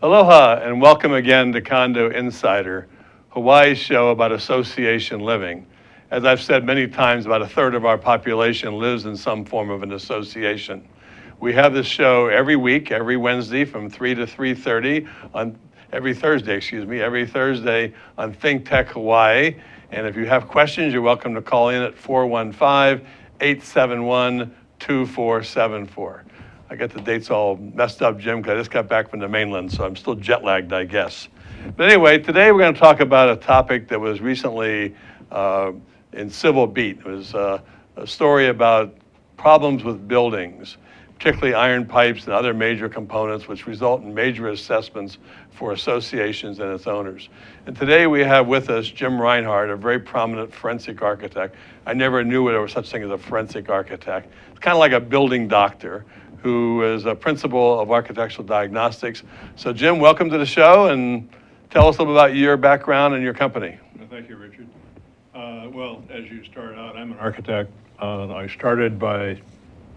Aloha and welcome again to Condo Insider, Hawaii's show about association living. As I've said many times, about a third of our population lives in some form of an association. We have this show every week, every Wednesday from 3 to 3:30 on every Thursday on Think Tech Hawaii. And if you have questions, you're welcome to call in at 415-871-2474. I get the dates all messed up, Jim, because I just got back from the mainland, so I'm still jet lagged, I guess. But anyway, today we're going to talk about a topic that was recently in Civil Beat. It was a story about problems with buildings, particularly iron pipes and other major components, which result in major assessments for associations and its owners. And today we have with us Jim Reinhardt, a very prominent forensic architect. I never knew there was such thing as a forensic architect. It's kind of like a building doctor who is a principal of architectural diagnostics. So Jim, welcome to the show, and tell us a little about your background and your company. Thank you, Richard. Well, as you started out, I'm an architect. I started by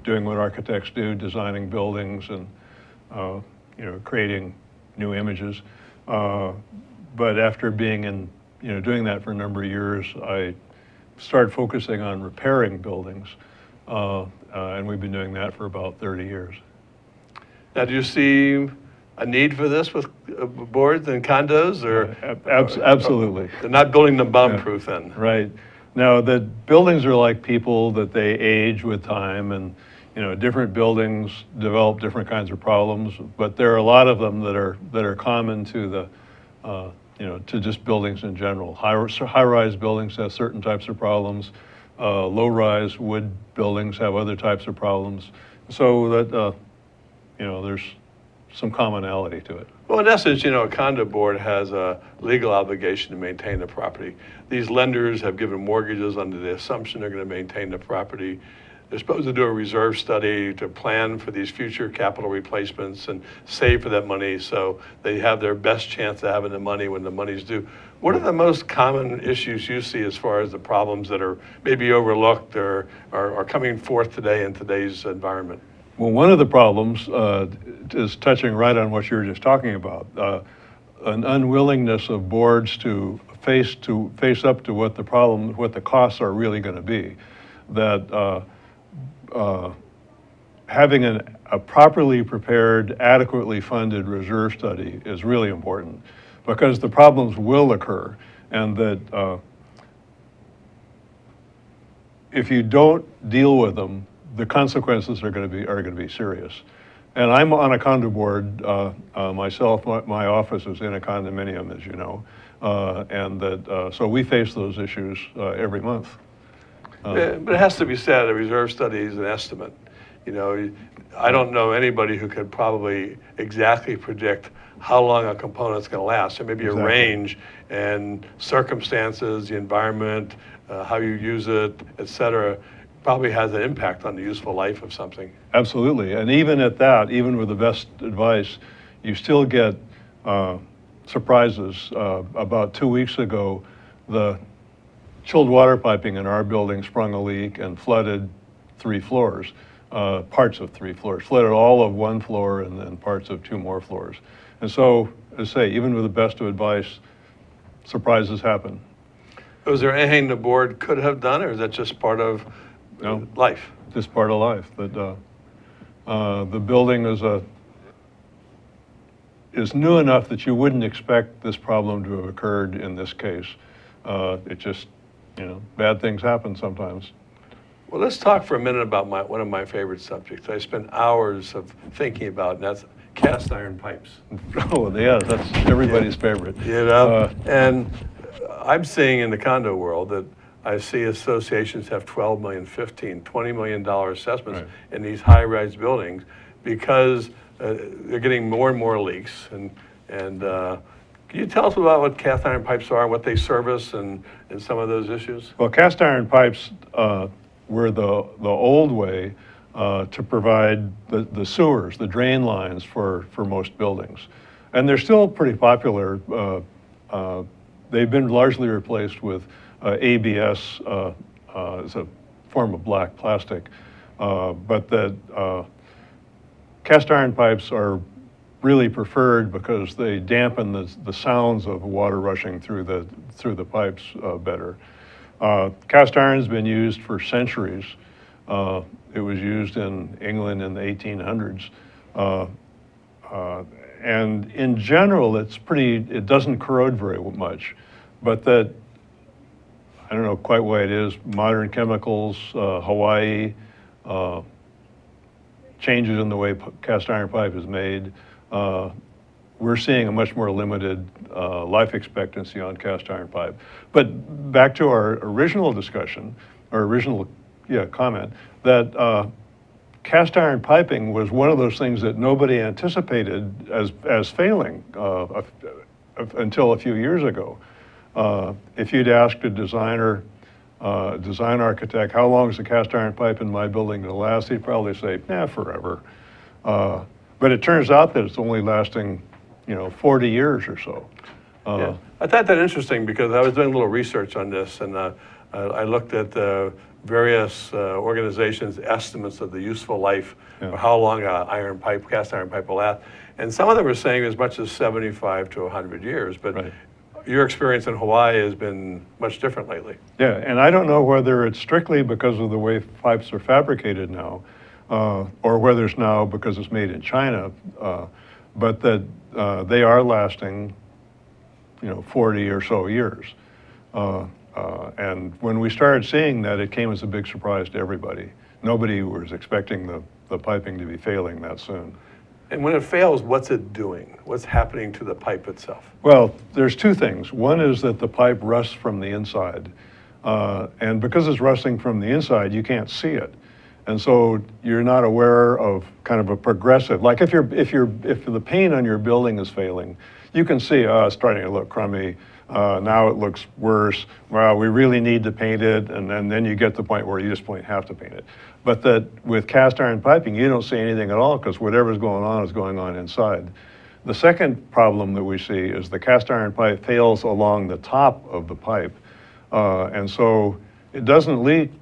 doing what architects do, designing buildings and creating new images. But after being in, doing that for a number of years, I started focusing on repairing buildings. And we've been doing that for about 30 years. Now, do you see a need for this with boards and condos, or? Absolutely. They're not building them bomb-proof then? Right. No, the buildings are like people, that they age with time, and different buildings develop different kinds of problems. But there are a lot of them that are common to the to just buildings in general. High-rise buildings have certain types of problems. Low-rise wood buildings have other types of problems, so that there's some commonality to it. Well, in essence, a condo board has a legal obligation to maintain the property. These lenders have given mortgages under the assumption they're going to maintain the property. They're supposed to do a reserve study to plan for these future capital replacements and save for that money so they have their best chance of having the money when the money's due. What are the most common issues you see as far as the problems that are maybe overlooked or are coming forth today in today's environment? Well, one of the problems is touching right on what you were just talking about, an unwillingness of boards to face up to what the costs are really going to be. That having a properly prepared, adequately funded reserve study is really important, because the problems will occur, and that if you don't deal with them, the consequences are going to be serious. And I'm on a condo board myself. My office is in a condominium, as you know, and that so we face those issues every month. But it has to be said, a reserve study is an estimate. I don't know anybody who could probably exactly predict how long a component's going to last. There may be a range, and circumstances, the environment, how you use it, et cetera, probably has an impact on the useful life of something. Absolutely, and even at that, even with the best advice, you still get surprises. About 2 weeks ago, the chilled water piping in our building sprung a leak and flooded 3 floors, parts of 3 floors, flooded all of 1 floor and then parts of 2 more floors. And so, as I say, even with the best of advice, surprises happen. Was there anything the board could have done, or is that just part of life? Just part of life. But the building is new enough that you wouldn't expect this problem to have occurred in this case. It just, bad things happen sometimes. Well, let's talk for a minute about one of my favorite subjects. I spend hours of thinking about, and that's cast iron pipes. Oh, yeah, that's everybody's favorite. And I'm seeing in the condo world that I see associations have $12 million, $15, $20 million assessments in these high-rise buildings because they're getting more and more leaks. And can you tell us about what cast iron pipes are, what they service, and some of those issues? Well, cast iron pipes were the old way to provide the sewers, the drain lines for most buildings. And they're still pretty popular. They've been largely replaced with ABS as a form of black plastic. But the cast iron pipes are really preferred because they dampen the sounds of water rushing through the pipes better. Cast iron's been used for centuries. It was used in England in the 1800s. And in general, it doesn't corrode very much. But I don't know quite why it is, modern chemicals, Hawaii, changes in the way cast iron pipe is made, we're seeing a much more limited life expectancy on cast iron pipe. But back to our original discussion, our original comment, that cast iron piping was one of those things that nobody anticipated as failing until a few years ago. If you'd asked a design architect, how long is the cast iron pipe in my building going to last? He'd probably say, forever. But it turns out that it's only lasting, 40 years or so. Yeah. I thought that interesting because I was doing a little research on this, and I looked at various organizations' estimates of the useful life, or how long cast iron pipe will last. And some of them were saying as much as 75 to 100 years, but Right. Your experience in Hawaii has been much different lately. Yeah, and I don't know whether it's strictly because of the way pipes are fabricated now, or whether it's now because it's made in China, but that they are lasting, 40 or so years. And when we started seeing that, it came as a big surprise to everybody. Nobody was expecting the piping to be failing that soon. And when it fails, what's it doing? What's happening to the pipe itself? Well, there's two things. One is that the pipe rusts from the inside. And because it's rusting from the inside, you can't see it. And so you're not aware of kind of a progressive, like if the paint on your building is failing, you can see, it's starting to look crummy. Now it looks worse. Well, we really need to paint it. And then you get to the point where you just have to paint it. But that with cast iron piping, you don't see anything at all because whatever's going on is going on inside. The second problem that we see is the cast iron pipe fails along the top of the pipe. And so it doesn't leak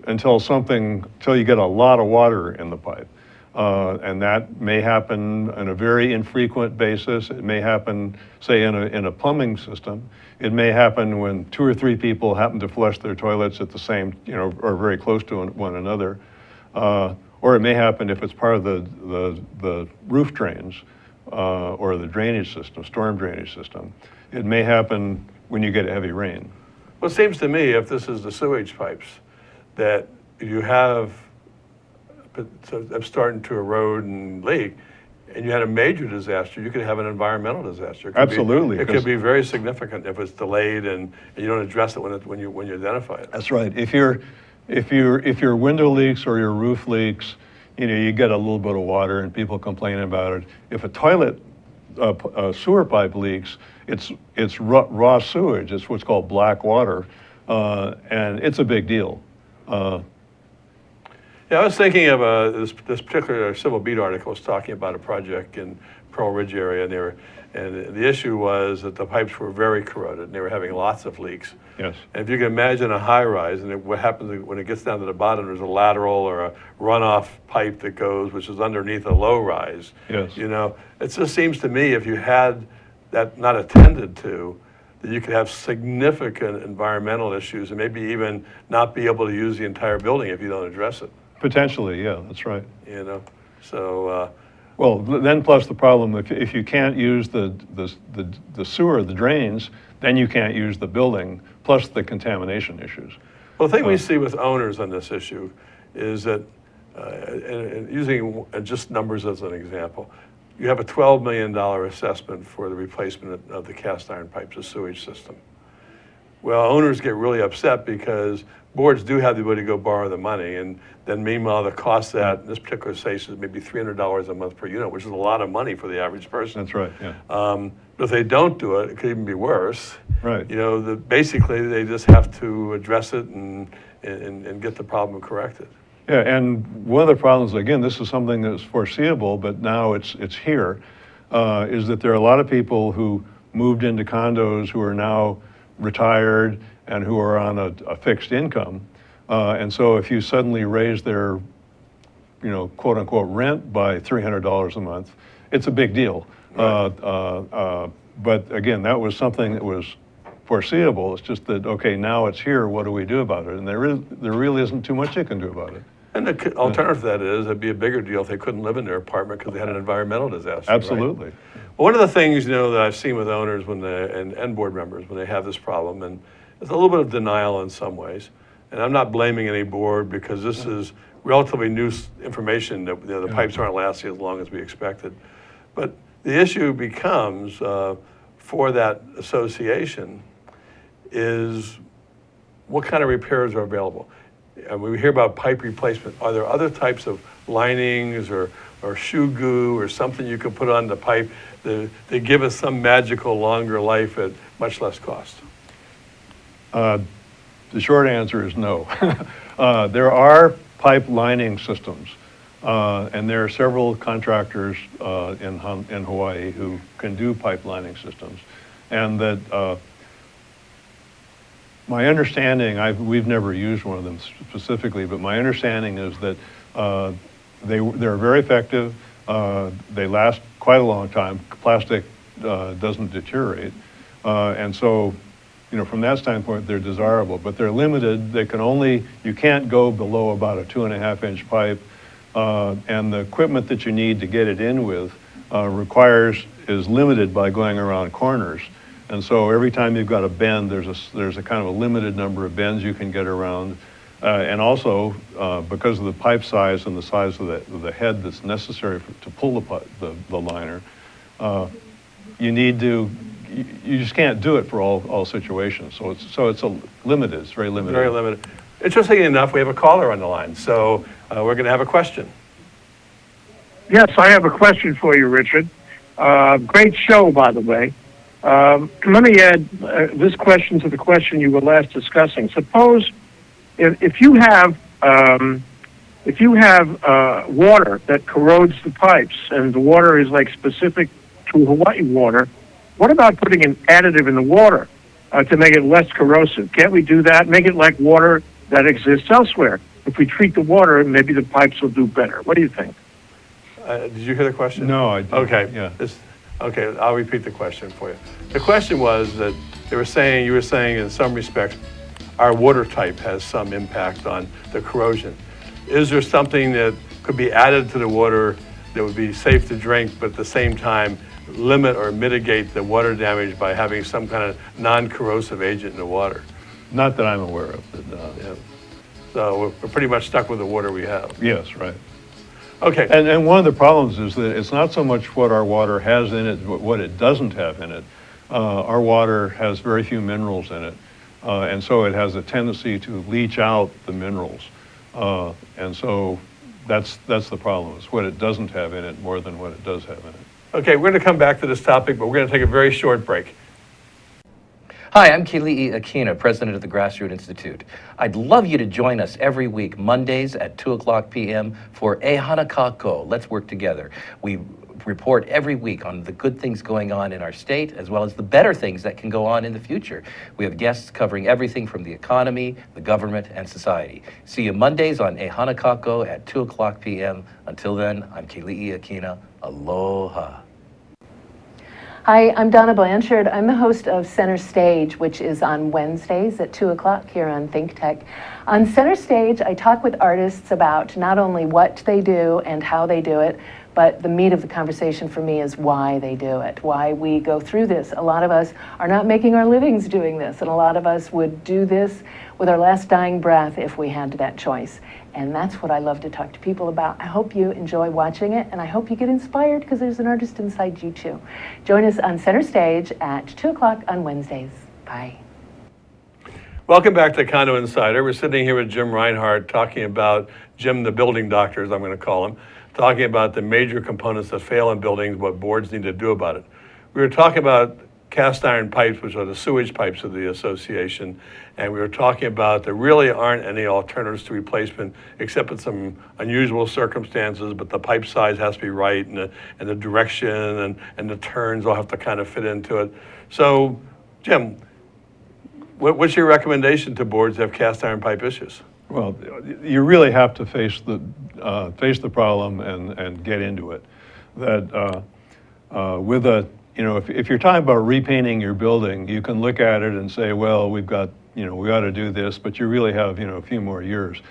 until you get a lot of water in the pipe. And that may happen on a very infrequent basis. It may happen, say, in a plumbing system. It may happen when 2 or 3 people happen to flush their toilets at the same, or very close to one another. Or it may happen if it's part of the roof drains or the drainage system, storm drainage system. It may happen when you get heavy rain. Well, it seems to me, if this is the sewage pipes, that you have starting to erode and leak, and you had a major disaster, you could have an environmental disaster. Absolutely. It could be very significant if it's delayed and you don't address it when you identify it. That's right. If your window leaks or your roof leaks, you get a little bit of water and people complain about it. If a toilet sewer pipe leaks, it's raw sewage. It's what's called black water, and it's a big deal. Yeah, I was thinking of this particular Civil Beat article was talking about a project in Pearl Ridge area, and the issue was that the pipes were very corroded, and they were having lots of leaks. Yes. And if you can imagine a high rise, and what happens when it gets down to the bottom, there's a lateral or a runoff pipe that goes, which is underneath a low rise. Yes. It just seems to me if you had that not attended to, that you could have significant environmental issues and maybe even not be able to use the entire building if you don't address it. Potentially, yeah, that's right. So. Well, then plus the problem, if you can't use the sewer, the drains, then you can't use the building, plus the contamination issues. Well, the thing we see with owners on this issue is that, and using just numbers as an example, you have a $12 million assessment for the replacement of the cast iron pipes, the sewage system. Well, owners get really upset because boards do have the ability to go borrow the money, and then meanwhile the cost that in this particular case is maybe $300 a month per unit, which is a lot of money for the average person. That's right, yeah. But if they don't do it, it could even be worse. Right. Basically they just have to address it and get the problem corrected. Yeah, and one of the problems, again, this is something that's foreseeable, but now it's here, is that there are a lot of people who moved into condos who are now retired and who are on a fixed income. And so if you suddenly raise their quote unquote rent by $300 a month, it's a big deal. Right. But again, that was something that was foreseeable. It's just that, okay, now it's here, what do we do about it? And there really isn't too much you can do about it. And the alternative to that is it'd be a bigger deal if they couldn't live in their apartment because they had an environmental disaster. Right? Absolutely. Well, one of the things that I've seen with owners and board members when they have this problem, and it's a little bit of denial in some ways. And I'm not blaming any board because this is relatively new information that the pipes aren't lasting as long as we expected. But the issue becomes for that association is what kind of repairs are available. And we hear about pipe replacement. Are there other types of linings or shoe goo or something you can put on the pipe that give us some magical longer life at much less cost? The short answer is no. There are pipe lining systems, and there are several contractors in Hawaii who can do pipe lining systems. And that my understanding, we've never used one of them specifically, but my understanding is that they're very effective. They last quite a long time. Plastic doesn't deteriorate. And so, from that standpoint, they're desirable, but they're limited. You can't go below about a 2.5-inch pipe. And the equipment that you need to get it in with is limited by going around corners. And so every time you've got a bend, there's a kind of a limited number of bends you can get around. And also, because of the pipe size and the size of the head that's necessary to pull the liner, you just can't do it for all situations. So it's limited. It's very limited. Very limited. Interestingly enough, we have a caller on the line, so we're going to have a question. Yes, I have a question for you, Richard. Great show, by the way. Let me add this question to the question you were last discussing. Suppose if you have water that corrodes the pipes, and the water is like specific to Hawaii water, what about putting an additive in the water to make it less corrosive? Can't we do that? Make it like water that exists elsewhere. If we treat the water, maybe the pipes will do better. What do you think? Did you hear the question? No, I didn't. Okay. Yeah. Okay, I'll repeat the question for you. The question was that you were saying in some respects, our water type has some impact on the corrosion. Is there something that could be added to the water that would be safe to drink, but at the same time limit or mitigate the water damage by having some kind of non-corrosive agent in the water? Not that I'm aware of. Yeah. So we're pretty much stuck with the water we have. Yes, right. Okay. And one of the problems is that it's not so much what our water has in it, but what it doesn't have in it. Our water has very few minerals in it, and so it has a tendency to leach out the minerals. And so that's the problem. It's what it doesn't have in it more than what it does have in it. Okay, we're going to come back to this topic, but we're going to take a very short break. Hi, I'm Kili'i Akina, president of the Grassroot Institute. I'd love you to join us every week, Mondays at 2:00 p.m. for E Hana Kako. Let's work together. We report every week on the good things going on in our state, as well as the better things that can go on in the future. We have guests covering everything from the economy, the government, and society. See you Mondays on E Hana Kako at 2:00 p.m. Until then, I'm Kili'i Akina. Aloha. Hi, I'm Donna Blanchard. I'm the host of Center Stage, which is on Wednesdays at 2 o'clock here on Think Tech. On Center Stage, I talk with artists about not only what they do and how they do it, but the meat of the conversation for me is why they do it, why we go through this. A lot of us are not making our livings doing this, and a lot of us would do this with our last dying breath if we had that choice. And that's what I love to talk to people about. I hope you enjoy watching it, and I hope you get inspired because there's an artist inside you too. Join us on Center Stage at 2 o'clock on Wednesdays. Bye. Welcome back to Condo Insider. We're sitting here with Jim Reinhardt talking about Jim the building doctor, as I'm going to call him, talking about the major components that fail in buildings, what boards need to do about it. We were talking about cast iron pipes, which are the sewage pipes of the association, and we were talking about there really aren't any alternatives to replacement except in some unusual circumstances, but the pipe size has to be right, and the direction and the turns all have to kind of fit into it. So, Jim, what's your recommendation to boards that have cast iron pipe issues? Well, you really have to face the problem and get into it. That with a, if you're talking about repainting your building, you can look at it and say, well, we got to do this, but you really have, a few more years.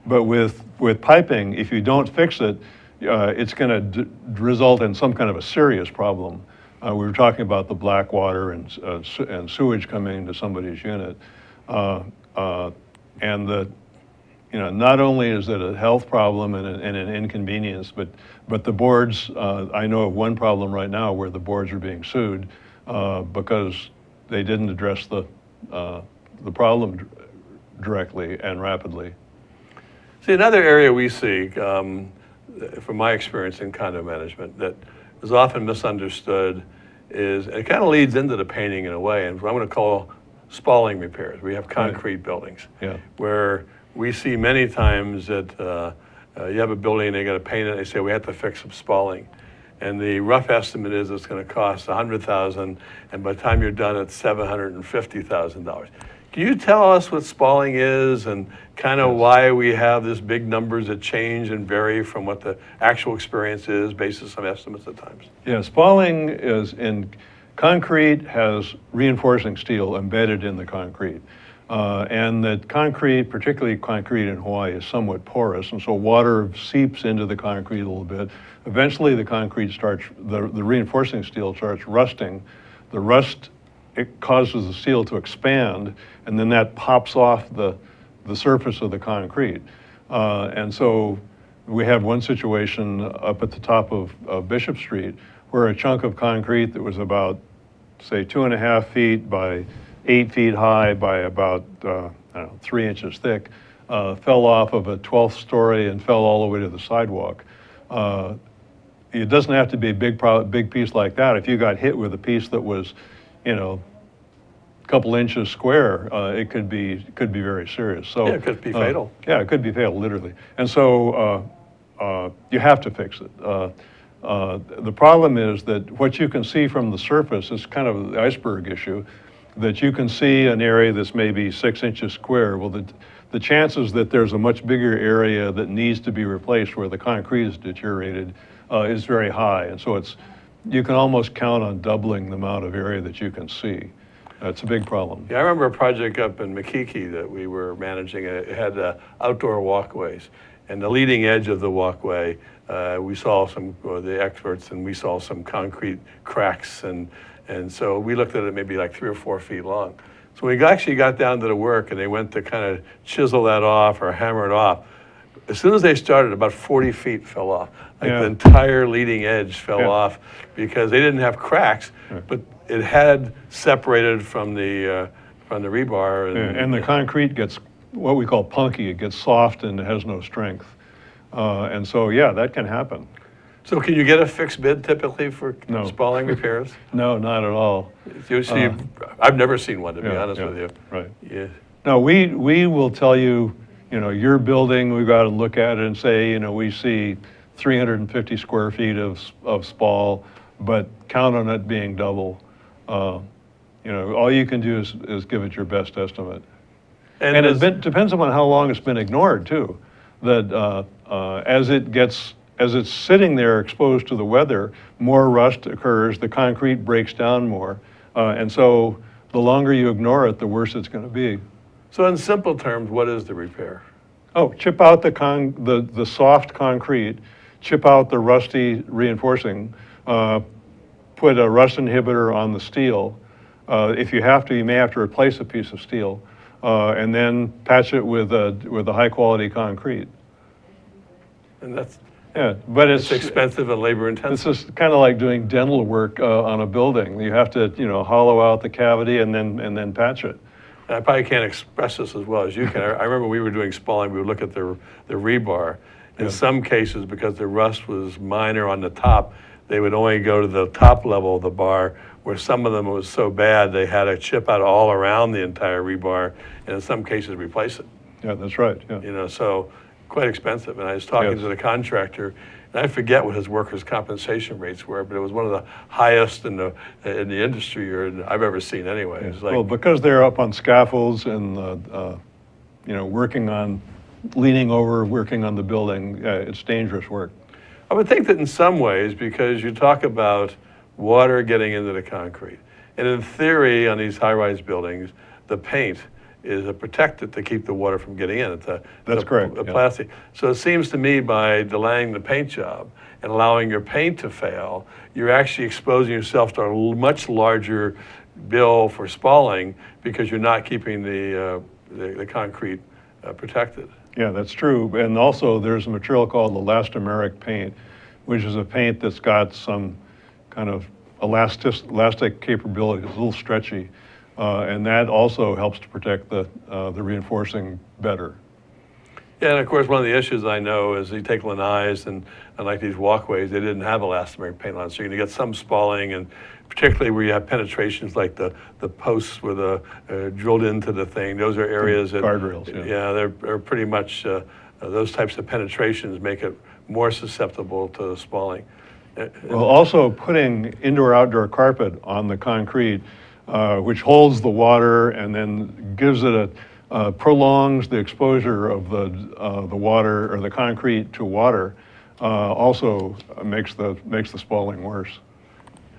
But with piping, if you don't fix it, it's going to result in some kind of a serious problem. We were talking about the black water and sewage coming into somebody's unit. And not only is it a health problem and an inconvenience, but the boards, I know of one problem right now where the boards are being sued because they didn't address the problem directly and rapidly. See, another area we see, from my experience in condo management, that is often misunderstood is, and it kind of leads into the painting in a way, and what I'm going to call spalling repairs. We have concrete buildings, Yeah. where we see many times that you have a building and they got to paint it. They say we have to fix some spalling, and the rough estimate is it's going to cost $100,000, and by the time you're done, it's $750,000. Can you tell us what spalling is and kind of why we have this big numbers that change and vary from what the actual experience is based on some estimates at times? Yeah, spalling is in concrete, has reinforcing steel embedded in the concrete. And that concrete, particularly concrete in Hawaii, is somewhat porous, and so water seeps into the concrete a little bit. Eventually the concrete the reinforcing steel starts rusting. The rust, it causes the steel to expand, and then that pops off the surface of the concrete. And so we had one situation up at the top of Bishop Street where a chunk of concrete that was about, say, 2.5 feet by 8 feet high by about 3 inches thick, fell off of a 12th story and fell all the way to the sidewalk. It doesn't have to be a big piece like that. If you got hit with a piece that was, a couple inches square, it could be very serious. So Yeah, it could be fatal. Yeah, it could be fatal, literally. And so you have to fix it. The problem is that what you can see from the surface is kind of the iceberg issue, that you can see an area that's maybe 6 inches square. Well, the chances that there's a much bigger area that needs to be replaced where the concrete is deteriorated is very high. And so you can almost count on doubling the amount of area that you can see. It's a big problem. Yeah, I remember a project up in Makiki that we were managing. It had outdoor walkways, and the leading edge of the walkway, we saw the experts, and we saw some concrete cracks, and so we looked at it maybe like 3 or 4 feet long. So we actually got down to the work, and they went to kind of chisel that off or hammer it off. As soon as they started, about 40 feet fell off. Like Yeah. the entire leading edge fell Yeah. off because they didn't have cracks, but it had separated from the rebar. And the concrete gets what we call punky. It gets soft and it has no strength. And so, yeah, that can happen. So can you get a fixed bid typically for No. spalling repairs? No, not at all. I've never seen one, to be Yeah, honest yeah, with you. right. Yeah. No, we will tell you, your building, we've got to look at it and say, we see 350 square feet of spall, but count on it being double. All you can do is give it your best estimate. And it depends upon how long it's been ignored too. That as it's sitting there exposed to the weather, more rust occurs, the concrete breaks down more, and so the longer you ignore it, the worse it's going to be. So in simple terms, what is the repair? Oh, chip out the soft concrete, chip out the rusty reinforcing, put a rust inhibitor on the steel. If you have to, you may have to replace a piece of steel, and then patch it with a high quality concrete. And that's but it's expensive and labor intensive. This is kind of like doing dental work on a building. You have to hollow out the cavity and then patch it. I probably can't express this as well as you can. I remember we were doing spalling, we would look at the rebar. In some cases, because the rust was minor on the top, they would only go to the top level of the bar, where some of them was so bad they had to chip out all around the entire rebar, and in some cases replace it. Yeah, that's right. Yeah. So quite expensive. And I was talking to the contractor, and I forget what his workers' compensation rates were, but it was one of the highest in the industry I've ever seen anyway. It was like, Well, because they're up on scaffolds and working on leaning over, working on the building. It's dangerous work. I would think that in some ways, because you talk about water getting into the concrete, and in theory, on these high-rise buildings, the paint is a protectant to keep the water from getting in. That's correct, A yeah. plastic. So it seems to me by delaying the paint job and allowing your paint to fail, you're actually exposing yourself to a much larger bill for spalling because you're not keeping the concrete protected. Yeah, that's true. And also, there's a material called elastomeric paint, which is a paint that's got some kind of elastic capability. It's a little stretchy, and that also helps to protect the reinforcing better. Yeah, and of course, one of the issues I know is you take lanais and like these walkways, they didn't have elastomeric paint on, so you're going to get some spalling, and particularly where you have penetrations like the posts with drilled into the thing. Those are areas that Guardrails, yeah. they're pretty much those types of penetrations make it more susceptible to the spalling. Well, also putting indoor-outdoor carpet on the concrete, which holds the water and then gives it prolongs the exposure of the water or the concrete to water, also makes the spalling worse.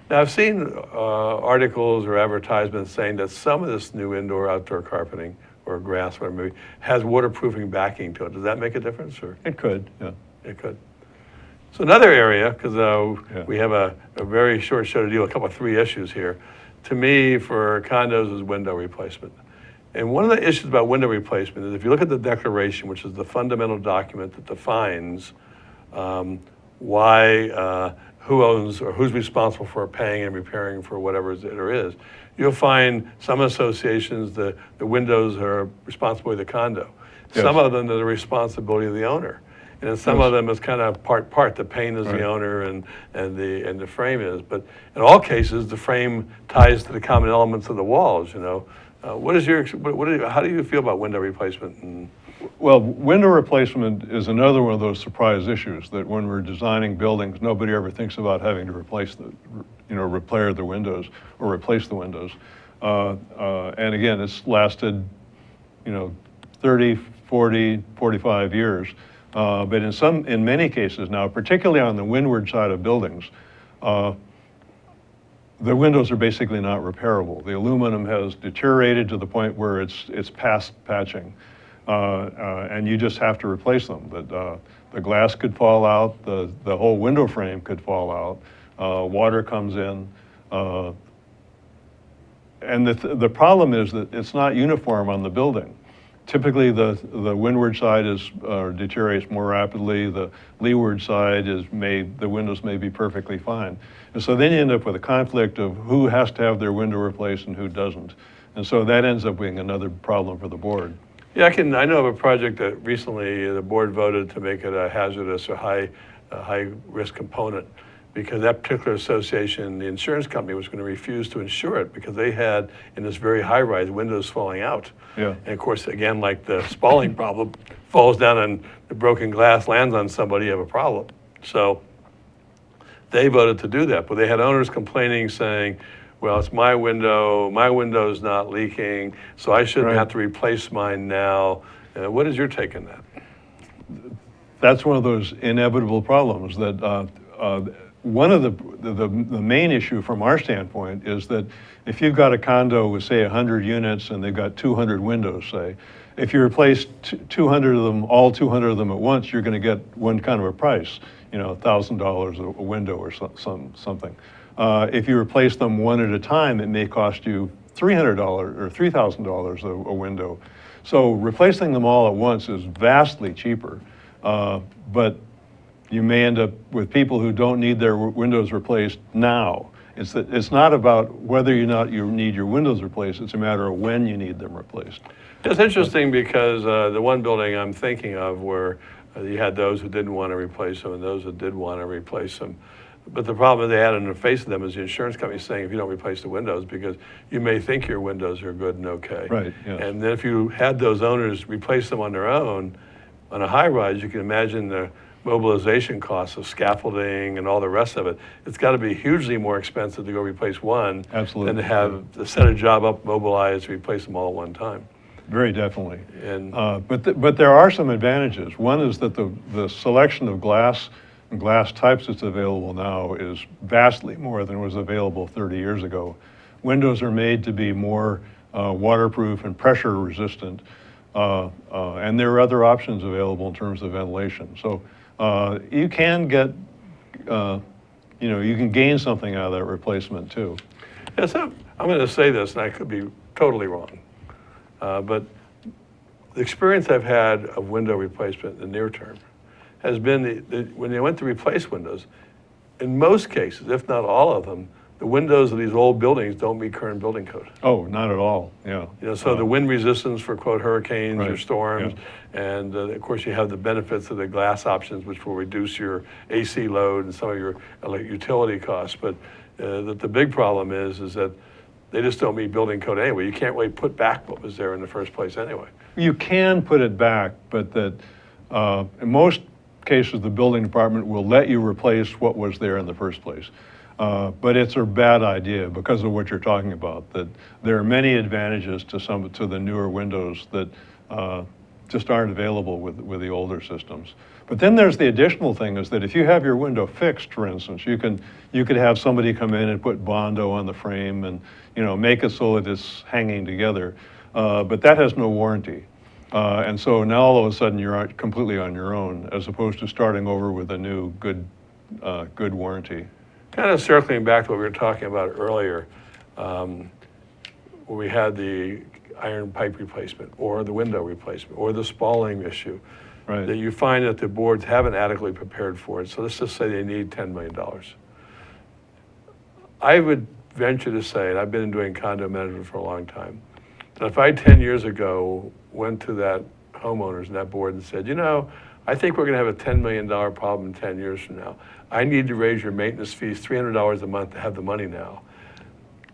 Now, I've seen articles or advertisements saying that some of this new indoor-outdoor carpeting or grass, whatever it may be, has waterproofing backing to it. Does that make a difference? Or It could, yeah. it could. So another area, because Yeah. we have a very short show to deal with, three issues here. To me, for condos, is window replacement. And one of the issues about window replacement is if you look at the declaration, which is the fundamental document that defines who owns or who's responsible for paying and repairing for whatever there is, you'll find some associations, the windows are responsibility of the condo. Yes. Some of them are the responsibility of the owner. And then some of them is kind of part. The paint is Right. the owner and the frame is. But in all cases, the frame ties to the common elements of the walls, you know. How do you feel about window replacement? Well, window replacement is another one of those surprise issues that when we're designing buildings, nobody ever thinks about having to repair the windows or replace the windows. And again, it's lasted, 30, 40, 45 years. But in many cases now, particularly on the windward side of buildings, the windows are basically not repairable. The aluminum has deteriorated to the point where it's past patching, and you just have to replace them. But the glass could fall out, the whole window frame could fall out, water comes in, and the problem is that it's not uniform on the building. Typically, the windward side deteriorates more rapidly. The leeward side the windows may be perfectly fine. And so then you end up with a conflict of who has to have their window replaced and who doesn't. And so that ends up being another problem for the board. Yeah, I know of a project that recently the board voted to make it a hazardous or high risk component because that particular association, the insurance company, was going to refuse to insure it because they had, in this very high rise, windows falling out. Yeah. And of course, again, like the spalling problem, falls down and the broken glass lands on somebody, you have a problem. So they voted to do that, but they had owners complaining saying, well, it's my window's not leaking, so I shouldn't Right. have to replace mine now. What is your take on that? That's one of those inevitable problems that one of the main issue from our standpoint is that if you've got a condo with, say, 100 units and they've got 200 windows, say, if you replace 200 of them, all 200 of them at once, you're going to get one kind of a price, $1,000 a window or something. If you replace them one at a time, it may cost you $300 or $3,000 a window. So replacing them all at once is vastly cheaper, but you may end up with people who don't need their windows replaced now. It's not about whether or not you need your windows replaced, it's a matter of when you need them replaced. It's interesting because the one building I'm thinking of where you had those who didn't want to replace them and those that did want to replace them. But the problem they had in the face of them is the insurance company saying if you don't replace the windows because you may think your windows are good and okay. Right, yes. And then if you had those owners replace them on their own, on a high rise, you can imagine the mobilization costs of scaffolding and all the rest of it. It's got to be hugely more expensive to go replace one Absolutely. than to have the set a job up, mobilized, replace them all at one time. very definitely. And But there are some advantages. One is that the selection of glass and glass types that's available now is vastly more than was available 30 years ago. Windows are made to be more waterproof and pressure resistant, and there are other options available in terms of ventilation. So you can get, you can gain something out of that replacement too. yes, I'm going to say this, and I could be totally wrong, but the experience I've had of window replacement in the near term has been when they went to replace windows, in most cases, if not all of them, the windows of these old buildings don't meet current building code. Oh, not at all, yeah. So the wind resistance for quote hurricanes or Right, storms, and of course you have the benefits of the glass options, which will reduce your AC load and some of your utility costs. But the big problem is that they just don't meet building code anyway. You can't really put back what was there in the first place anyway. You can put it back, but in most cases, the building department will let you replace what was there in the first place. But it's a bad idea because of what you're talking about, that there are many advantages to the newer windows that just aren't available with the older systems. But then there's the additional thing is that if you have your window fixed, for instance, you could have somebody come in and put Bondo on the frame and make it so that it's hanging together. But that has no warranty. And so now all of a sudden you're completely on your own, as opposed to starting over with a new good warranty. Kind of circling back to what we were talking about earlier, where we had the iron pipe replacement or the window replacement or the spalling issue, Right. that you find that the boards haven't adequately prepared for it. So let's just say they need $10 million. I would venture to say, and I've been doing condo management for a long time, that if I 10 years ago went to that homeowners and that board and said, I think we're going to have a $10 million problem in 10 years from now. I need to raise your maintenance fees $300 a month to have the money now.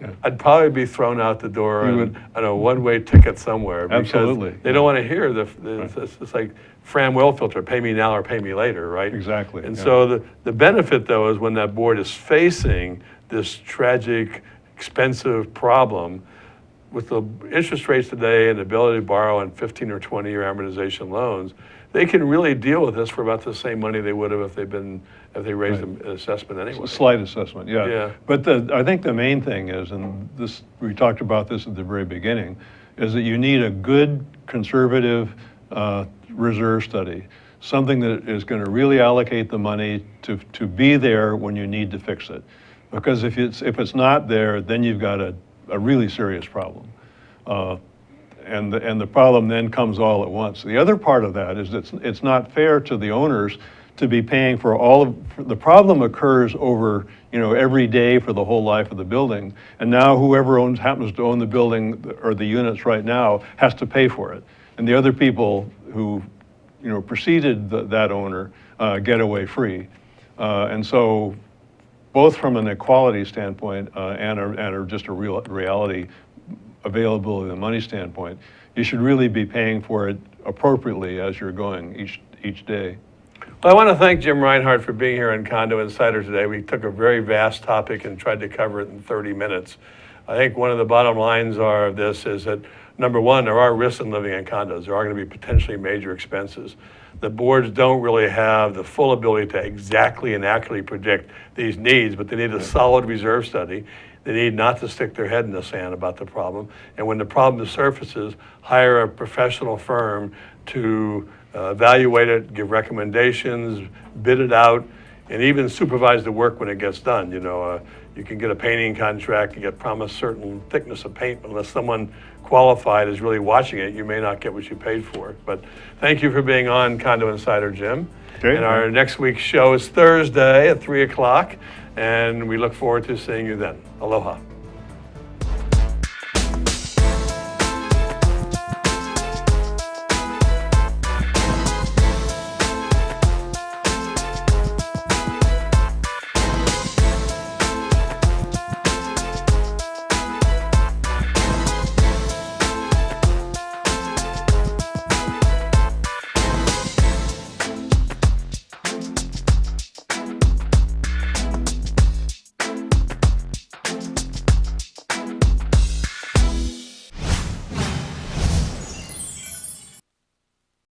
Yeah. I'd probably be thrown out the door You on a one-way ticket somewhere. Because Absolutely. they don't want to hear it's like Fram well filter, pay me now or pay me later, right? Exactly. And yeah. so the benefit, though, is when that board is facing this tragic, expensive problem, with the interest rates today and the ability to borrow on 15 or 20-year amortization loans, they can really deal with this for about the same money they would have if they raised Right. an assessment anyway. Slight assessment, yeah. Yeah. But I think the main thing is, and we talked about this at the very beginning, is that you need a good conservative reserve study, something that is going to really allocate the money to be there when you need to fix it. Because if it's not there, then you've got a really serious problem. And the problem then comes all at once. The other part of that is it's not fair to the owners to be paying for the problem occurs over every day for the whole life of the building, and now whoever happens to own the building or the units right now has to pay for it, and the other people who preceded that owner get away free, and so both from an equality standpoint and just a reality availability and money standpoint, you should really be paying for it appropriately as you're going each day. Well, I want to thank Jim Reinhardt for being here on Condo Insider today. We took a very vast topic and tried to cover it in 30 minutes. I think one of the bottom lines of this is that, number one, there are risks in living in condos. There are going to be potentially major expenses. The boards don't really have the full ability to exactly and accurately predict these needs, but they need a solid reserve study. They need not to stick their head in the sand about the problem. And when the problem surfaces, hire a professional firm to evaluate it, give recommendations, bid it out, and even supervise the work when it gets done. You can get a painting contract, you get promised certain thickness of paint, but unless someone qualified is really watching it, you may not get what you paid for. But thank you for being on Condo Insider, Jim. Okay. And our next week's show is Thursday at 3 o'clock, and we look forward to seeing you then. Aloha.